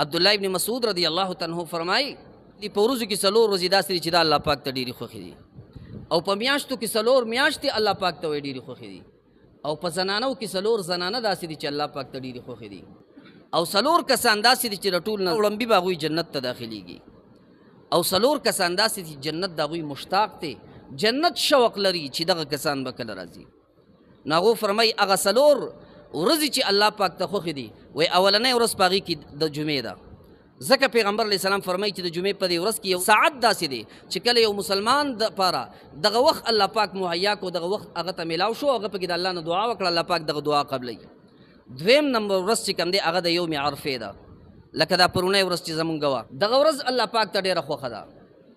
عبدالله ابن مسعود رضی الله تعالی عنہ فرمای دی پوروزو کې سلور ورځې داسې چې دا الله پاک ته ډېرې خوښې دي، او په میاشتو کې سلور میاشتې الله پاک ته ډېرې خوښې دي، او په زنانو کې سلور زنانه داسې دي چې الله پاک ته ډېرې خوښې دي، او سلور کسان داسې دي چې د ټول نه وړاندې به هغوی جنت ته داخلېږي، او سلور کسان داسې دي جنت د هغوی مشتاق دی، جنت شوق لري چې دغه کسان به کله راځي. نو هغو فرمایي هغه سلور ورځې چې الله پاک ته خوښې دي وایي اولنۍ ورځ په هغې کې د جمعې ده، ځکه پیغمبر علیه السلام فرمایي چې د جمعې په دې ورځ کې یو ساعت داسې دی چې کله یو مسلمان دپاره دغه وخت الله پاک مهیا کو، دغه وخت هغه ته میلاو شو، هغه پکې د الله نه دعا وکړه، الله پاک دغه دعا قبلوي. دویم نمبر ورځ چې کوم دی هغه د یوم عرفې ده، لکه دا پرونی ورځ چې زمونږ وه، دغه ورځ الله پاک ته ډېره خوښه ده.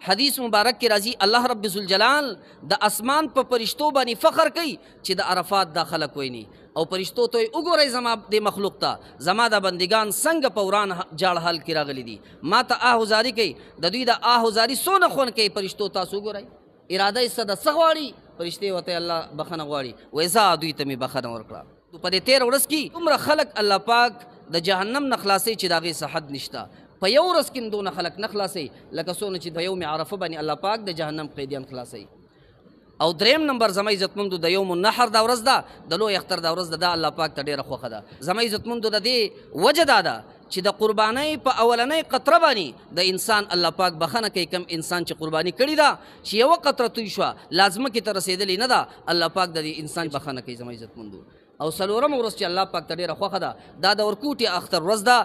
حدیث مبارک کې راځي الله رب ذوالجلال د اسمان په فرشتو باندې فخر کوي چې د عرفات دا خلک ویني، او فرشتو ته وګورئ زما د مخلوق ته زما د بندگان څنګه په وران جاړ حال کې راغلي دي، ما ته آهوزاري کوي، د دوی د آهوزاري څونه خون کوي فرشتو، تاسو وګورئ اراده یې څه ده، څه غواړي فرشتې ورته الله بخښنه غواړي، وایي ځه دوی ته مې بخښنه ورکړه. په دې 13 ورځ کې دومره خلک الله پاک د جهنم نه خلاصوي چې د هغې څه حد نشته. په یو ورځ کې دونه خلک نه خلاصوي لکه څونه چې د یوم عرفه باندې الله پاک د جهنم قیدیان خلاصوي. او دریم نمبر زما عزتمندو د یوم النحر دا ورځ ده، د لوی اختر دا ورځ ده، دا الله پاک ته ډېره خوښه ده. زما عزتمندو د دې وجه دا ده چې د قربانۍ په اولنۍ قطره باندې د انسان الله پاک بخښنه کوي. کم انسان چې قرباني کړې ده چې یوه قطره توی شوه لازمه کې ته رسېدلې نه ده، الله پاک د دې انسان بخښنه کوي. زما عزتمندو او څلورمه ورځ چې الله پاک ته ډېره خوښه ده دا د ورکوټي اختر ورځ ده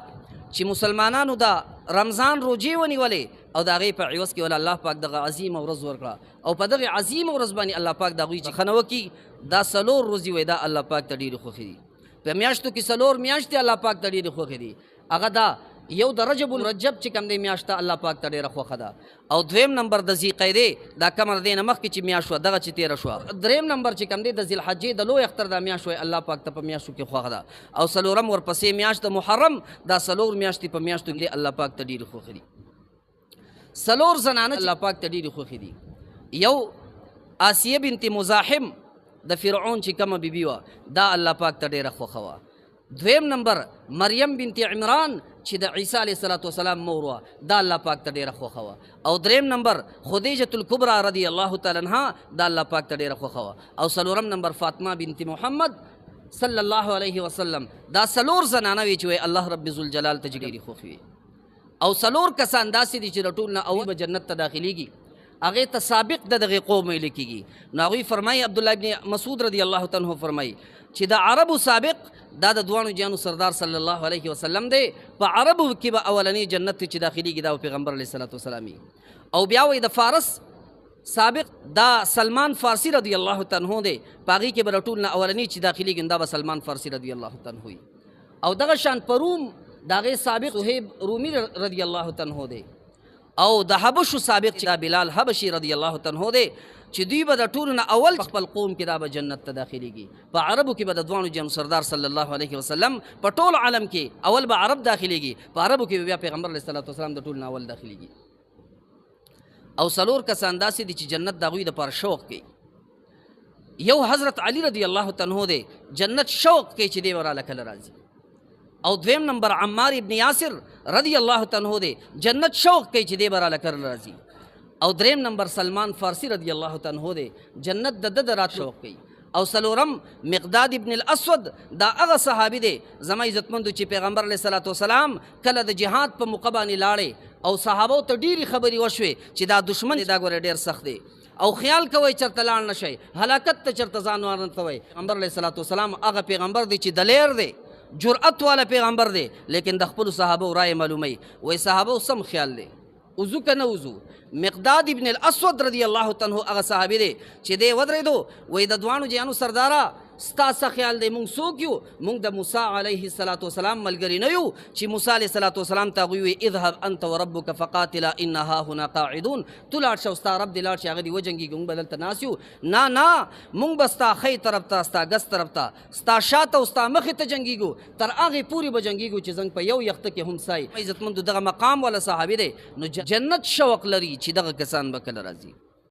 چې مسلمانانو دا رمضان روجې ونیولې او د هغې په عوض کې ول الله پاک دغه عظیمه ورځ ورکړه، او په دغې عظیمه ورځ باندې الله پاک د هغوی بخښنه وکړي. دا څلور ورځې وایي دا الله پاک ته ډېرې خوښې دي. په میاشتو کې څلور میاشتې الله پاک ته ډېرې خوښې دي، هغه دا یو د رجب الرجب چې کوم دی میاشت الله پاک ته ډېره خوښه ده، او دویم نمبر د ذیقعدې دا کمه د دې نه مخکې چې میاشت وه دغه چې تېره شوه، دریم نمبر چې کوم دی د ذیالحجې د لوی اختر دا میاشت وایي الله پاک ته په میاشتو کې خوښه ده، او څلورم ورپسې میاشت د محرم دا څلور میاشتې په میاشتو کې الله پاک ته ډېرې خوښې دي. څلور زنانه الله پاک ته ډېرې خوښې دي، یو آسیه بنت مزاحم د فرعون چې کومه بیبي وه دا الله پاک ته ډېره خوښه وه. دویم نمبر مریم بنت عمران چې د عیسی علیه السلام مور وه دا الله پاک ته ډېره خوښه وه. او دریم نمبر خدیجة الکبرا رضی الله تعالی عنها دا الله پاک ته ډېره خوښه وه. او څلورم نمبر فاطمه بنت محمد صلی الله علیه وسلم دا څلور زنانه وي چې وایي الله رب ذوالجلال ته ډېرې خوښې وي. او څلور کسان داسې دي چې د ټول نه اول به جنت ته داخلېږي، هغې ته سابق د دغې قوم ویل کېږي. نو هغوی فرمایي عبدالله ابن مسعود رضی الله تعالی عنه فرمایي چې د عربو سابق دا د دوانو جانو سردار صلی الله علیه وسلم دی، په عربو کې به اولنی جنت چې داخلېږي دا پیغمبر علیه السلام. او بیا وایي د فارس سابق دا سلمان فارسی رضی الله تعالی عنه دی، په هغې کې به د ټول نه اولنی چې داخلېږي دا به سلمان فارسی رضی الله تعالی عنه وي. او دغه شان په روم د هغې سابق صهیب رومي رضی الله تعالی عنه دی، او د حبشو سابق چې دا بلال حبشي رضی الله تعالی عنه دی چې دوی به د ټولو نه اول خپل قوم کې دا به جنت ته داخلېږي. په عربو کې به د دوانو جانو سردار صلی الله علیه وسلم په ټول عالم کې اول به عرب داخلېږي، په عربو کې بیا پیغمبر علیه السلام د ټولو نه اول داخلېږي. او څلور کسان داسې دي چې جنت د هغوی دپاره شوق کوي. یو حضرت علی رضی الله تعالی عنه دی، جنت شوق کوي چې دی به راله کله راځي. او دویم نمبر عمار ابن یاسر رضی الله تعالی عنه دی، جنت شوق کوي چې دی به راله کله راځي. او دریم نمبر سلمان فارسی رضی الله تعالی عنه دی، جنت د ده د رات شوق کوي. او څلورم مقداد ابن الاسود دا هغه صحابي دی زما عزتمندو چې پیغمبر علیه السلام کله د جهاد په موقع باندې لاړې او صحابو ته ډېرې خبرې وشوې چې دا دشمن دا ګوره ډېر سخت دی، او خیال کوئ چېرته لاړ نه شئ، هلاکت ته چېرته ځان ورنتوئ. پیغمبر علیه السلام هغه پیغمبر دی چې دلیر دی، جرأت والا پیغمبر دی، لیکن د خپلو صحابو رای معلوموي، وایي صحابو سم خیال دی وضو که نه وضو. مقداد ابن الاسود رضی الله تعالی عنه هغه صحابي دی چې دی ودرېدو، وایي د دوانو جانو سرداره ستا څه خیال دی، مونږ څوک یو؟ مونږ د موسی علیه السلام ملګري نه یو چې موسی علیه السلام ته هغوی وایي اذهب انت وربک فقاتلا ان هاهنا قاعدون، تو لاړ شه او ستا رب دې لاړ شي هغه دې وجنګېږي، مونږ به دلته ناست یو. نه مونږ به ستا ښی طرف ته ستا ګس طرف ته ستا شاته او ستا مخې ته جنګېږو، تر هغې پورې به جنګېږو چې زنګ په یو یخته کې هم سای. عزتمندو دغه مقام والا صحابي دی، نو جنت شوق لري چې دغه کسان به کله راځي.